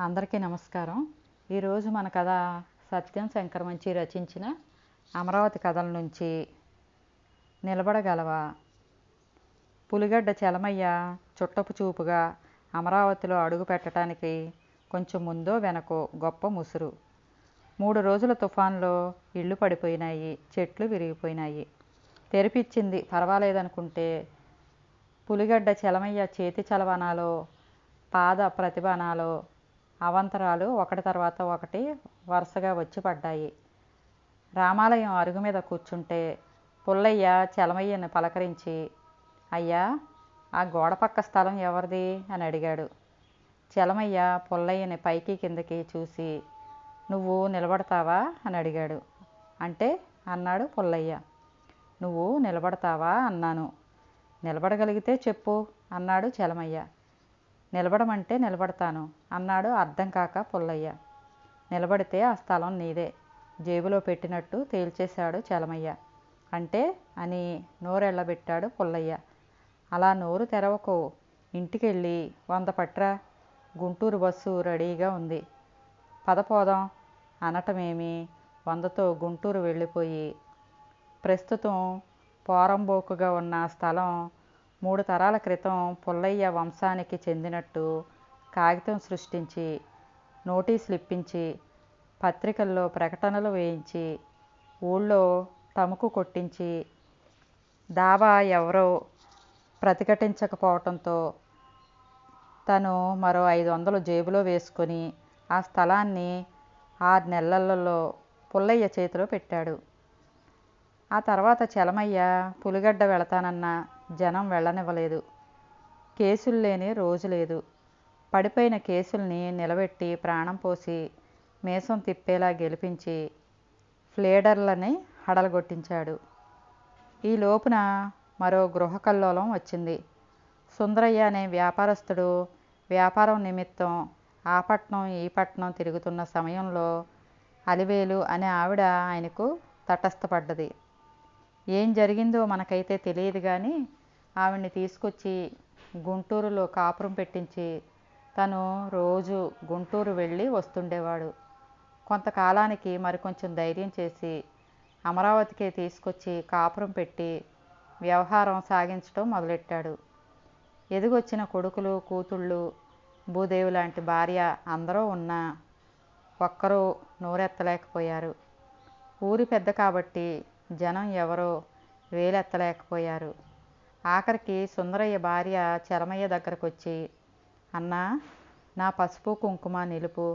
అందరికీ నమస్కారం. ఈరోజు మన కథ సత్యం శంకరమంచి రచించిన అమరావతి కథల నుంచి నిలబడగలవా. పులిగడ్డ చలమయ్య చుట్టపు చూపుగా అమరావతిలో అడుగు పెట్టడానికి కొంచెం ముందో వెనకో గొప్ప ముసురు. 3 రోజుల తుఫాన్లో ఇళ్ళు పడిపోయినాయి, చెట్లు విరిగిపోయినాయి. తెరిపిచ్చింది పర్వాలేదనుకుంటే పులిగడ్డ చలమయ్య చేతి చలవనాలో పాద ప్రతిభనాలో అవాంతరాలు ఒకటి తర్వాత ఒకటి వరుసగా వచ్చి పడ్డాయి. రామాలయం అరుగు మీద కూర్చుంటే పుల్లయ్య చలమయ్యని పలకరించి, అయ్యా, ఆ గోడ పక్క స్థలం ఎవరిది అని అడిగాడు. చలమయ్య పుల్లయ్యని పైకి కిందకి చూసి, నువ్వు నిలబడతావా అని అడిగాడు. అంటే అన్నాడు పుల్లయ్య. నువ్వు నిలబడతావా అన్నాను. నిలబడగలిగితే చెప్పు అన్నాడు చలమయ్య. నిలబడమంటే నిలబడతాను అన్నాడు అర్థం కాక పుల్లయ్య. నిలబడితే ఆ స్థలం నీదే, జేబులో పెట్టినట్టు తేల్చేశాడు చలమయ్య. అంటే అని నోరెళ్ళబెట్టాడు పుల్లయ్య. అలా నోరు తెరవకు, ఇంటికెళ్ళి 100 పట్రా, గుంటూరు బస్సు రెడీగా ఉంది, పదపోదాం అనటమేమి 100తో గుంటూరు వెళ్ళిపోయి ప్రస్తుతం పోరంబోకుగా ఉన్న స్థలం 3 తరాల క్రితం పుల్లయ్య వంశానికి చెందినట్టు కాగితం సృష్టించి నోటీసులు ఇప్పించి పత్రికల్లో ప్రకటనలు వేయించి ఊళ్ళో తముకు కొట్టించి దావా ఎవరో ప్రతిఘటించకపోవటంతో తను మరో 500 జేబులో వేసుకొని ఆ స్థలాన్ని 6 నెలలలో పుల్లయ్య చేతిలో పెట్టాడు. ఆ తర్వాత చలమయ్య పులిగడ్డ వెళతానన్నా జనం వెళ్ళనివ్వలేదు. కేసులు లేని రోజు లేదు. పడిపోయిన కేసుల్ని నిలబెట్టి ప్రాణం పోసి మీసం తిప్పేలా గెలిపించి ఫ్లేడర్లని హడలగొట్టించాడు. ఈ లోపున మరో గృహకల్లోలం వచ్చింది. సుందరయ్య అనే వ్యాపారస్తుడు వ్యాపారం నిమిత్తం ఆ పట్నం ఈ పట్నం తిరుగుతున్న సమయంలో అలివేలు అనే ఆవిడ ఆయనకు తటస్థపడ్డది. ఏం జరిగిందో మనకైతే తెలియదు కానీ ఆవిడ్ని తీసుకొచ్చి గుంటూరులో కాపురం పెట్టించి తను రోజు గుంటూరు వెళ్ళి వస్తుండేవాడు. కొంతకాలానికి మరికొంచెం ధైర్యం చేసి అమరావతికే తీసుకొచ్చి కాపురం పెట్టి వ్యవహారం సాగించడం మొదలెట్టాడు. ఎదిగొచ్చిన కొడుకులు, కూతుళ్ళు, భూదేవి లాంటి భార్య అందరూ ఉన్నా ఒక్కరూ నోరెత్తలేకపోయారు. ఊరి పెద్ద కాబట్టి జనం ఎవరో వేలెత్తలేకపోయారు. ఆఖరికి సుందరయ్య భార్య చలమయ్య దగ్గరకు వచ్చి, అన్నా, నా పసుపు కుంకుమ నిలుపు,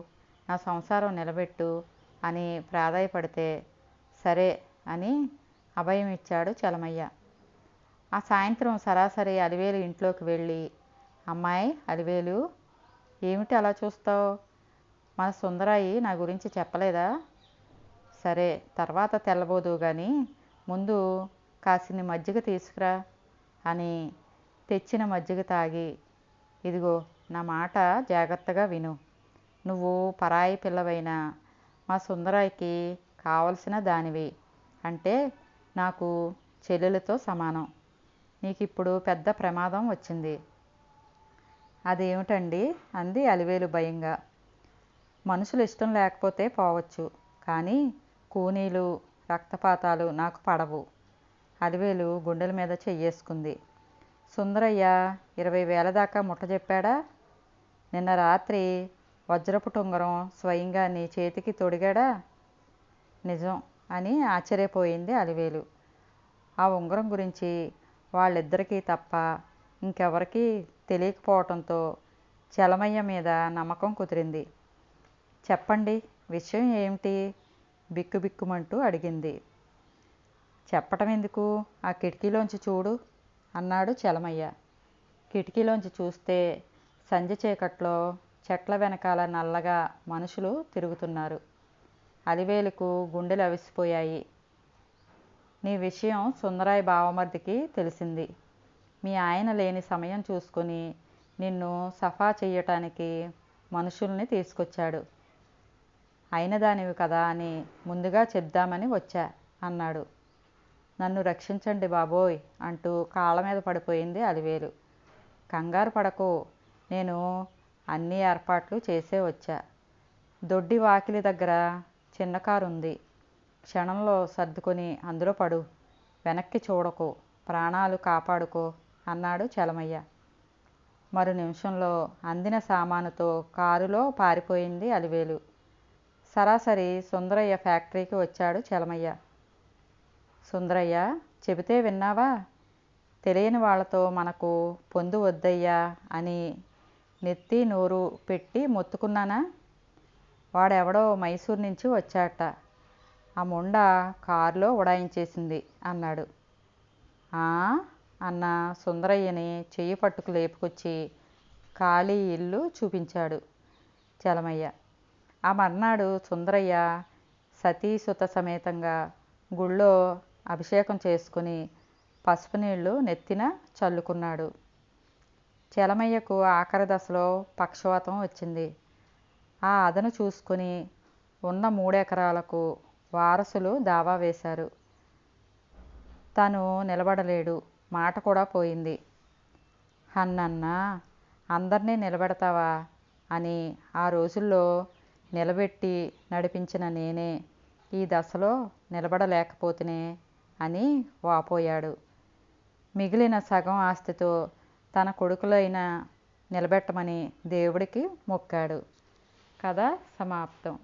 నా సంసారం నిలబెట్టు అని ప్రాధాయపడితే సరే అని అభయం ఇచ్చాడు చలమయ్య. ఆ సాయంత్రం సరాసరి అలివేలు ఇంట్లోకి వెళ్ళి, అమ్మాయి అలివేలు, ఏమిటి అలా చూస్తావు? మన సుందరాయి నా గురించి చెప్పలేదా? సరే, తర్వాత తెల్లబోదు కానీ ముందు కాసిని మజ్జిగ తీసుకురా అని తెచ్చిన మజ్జిగ తాగి, ఇదిగో నా మాట జాగ్రత్తగా విను. నువ్వు పరాయి పిల్లవైనా మా సుందరాయికి కావలసిన దానివి, అంటే నాకు చెల్లెలతో సమానం. నీకు ఇప్పుడు పెద్ద ప్రమాదం వచ్చింది. అదేమిటండి అంది అలివేలు భయంగా. మనుషులు ఇష్టం లేకపోతే పోవచ్చు, కానీ కూనీలు రక్తపాతాలు నాకు పడవు. అలివేలు గుండెల మీద చెయ్యేసుకుంది. సుందరయ్య 20,000 దాకా ముట్టజెప్పాడా? నిన్న రాత్రి వజ్రపు టుంగరం స్వయంగా నీ చేతికి తొడిగాడా? నిజం అని ఆశ్చర్యపోయింది అలివేలు. ఆ ఉంగరం గురించి వాళ్ళిద్దరికీ తప్ప ఇంకెవరికీ తెలియకపోవటంతో చలమయ్య మీద నమ్మకం కుదిరింది. చెప్పండి, విషయం ఏమిటి? బిక్కుబిక్కుమంటూ అడిగింది. చెప్పటం ఎందుకు, ఆ కిటికీలోంచి చూడు అన్నాడు చలమయ్య. కిటికీలోంచి చూస్తే సంజె చీకట్లో చెట్ల వెనకాల నల్లగా మనుషులు తిరుగుతున్నారు. అలివేలుకు గుండెలు అవిసిపోయాయి. నీ విషయం సుందరాయి బావమర్దికి తెలిసింది. మీ ఆయన లేని సమయం చూసుకొని నిన్ను సఫా చెయ్యటానికి మనుషుల్ని తీసుకొచ్చాడు. అయినదానివి కదా అని ముందుగా చెప్దామని వచ్చా అన్నాడు. నన్ను రక్షించండి బాబోయ్ అంటూ కాళ్ళ మీద పడిపోయింది అలివేలు. కంగారు పడకు, నేను అన్ని ఏర్పాట్లు చేసే వచ్చా. దొడ్డి వాకిలి దగ్గర చిన్న కారు ఉంది. క్షణంలో సర్దుకొని అందులో పడు, వెనక్కి చూడకు, ప్రాణాలు కాపాడుకో అన్నాడు చలమయ్య. మరు నిమిషంలో అందిన సామానుతో కారులో పారిపోయింది అలివేలు. సరాసరి సుందరయ్య ఫ్యాక్టరీకి వచ్చాడు చలమయ్య. సుందరయ్య, చెబితే విన్నావా? తెలియని వాళ్ళతో మనకు పొందు వద్దయ్యా అని నెత్తి నోరు పెట్టి మొత్తుకున్నానా? వాడెవడో మైసూరు నుంచి వచ్చాట. ఆ ముండ కారులో ఉడాయించేసింది అన్నాడు. ఆ అన్న సుందరయ్యని చెయ్యి పట్టుకు లేపుకొచ్చి ఖాళీ ఇల్లు చూపించాడు చలమయ్య. ఆ మర్నాడు సుందరయ్య సతీసుత సమేతంగా గుళ్ళో అభిషేకం చేసుకుని పసుపు నీళ్లు నెత్తిన చల్లుకున్నాడు. చలమయ్యకు ఆఖరి దశలో పక్షవాతం వచ్చింది. ఆ అదను చూసుకుని ఉన్న 3 ఎకరాలకు వారసులు దావా వేశారు. తను నిలబడలేడు, మాట కూడా పోయింది. హన్నన్నా, అందరినీ నిలబెడతావా అని ఆ రోజుల్లో నిలబెట్టి నడిపించిన నేనే ఈ దశలో నిలబడలేకపోతేనే అని వాపోయాడు. మిగిలిన సగం ఆస్తితో తన కొడుకులైన నిలబెట్టమని దేవుడికి మొక్కాడు. కథ సమాప్తం.